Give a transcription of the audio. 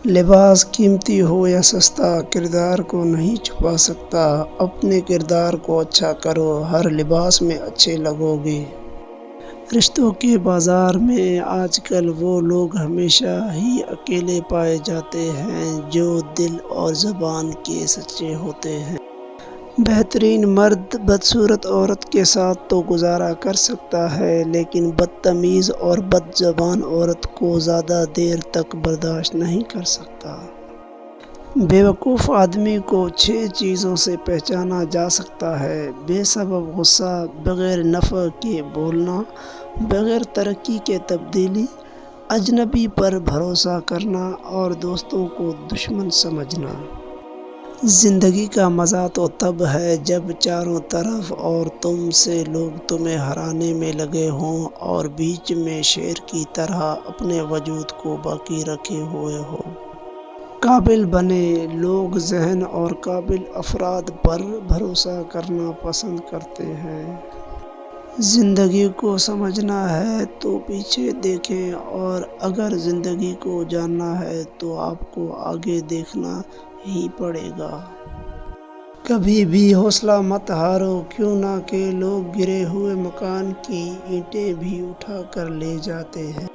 لباس قیمتی ہو یا سستا کردار کو نہیں چھپا سکتا۔ اپنے کردار کو اچھا کرو، ہر لباس میں اچھے لگو گے۔ رشتوں کے بازار میں آج کل وہ لوگ ہمیشہ ہی اکیلے پائے جاتے ہیں جو دل اور زبان کے سچے ہوتے ہیں۔ بہترین مرد بدصورت عورت کے ساتھ تو گزارا کر سکتا ہے لیکن بدتمیز اور بد زبان عورت کو زیادہ دیر تک برداشت نہیں کر سکتا۔ بیوقوف آدمی کو 6 چیزوں سے پہچانا جا سکتا ہے: بے سبب غصہ، بغیر نفع کے بولنا، بغیر ترقی کے تبدیلی، اجنبی پر بھروسہ کرنا اور دوستوں کو دشمن سمجھنا۔ زندگی کا مزہ تو تب ہے جب چاروں طرف اور تم سے لوگ تمہیں ہرانے میں لگے ہوں اور بیچ میں شیر کی طرح اپنے وجود کو باقی رکھے ہوئے ہو۔ قابل بنیں، لوگ ذہین اور قابل افراد پر بھروسہ کرنا پسند کرتے ہیں۔ زندگی کو سمجھنا ہے تو پیچھے دیکھیں اور اگر زندگی کو جاننا ہے تو آپ کو آگے دیکھنا ہی پڑے گا۔ کبھی بھی حوصلہ مت ہارو، کیوں نہ کہ لوگ گرے ہوئے مکان کی اینٹیں بھی اٹھا کر لے جاتے ہیں۔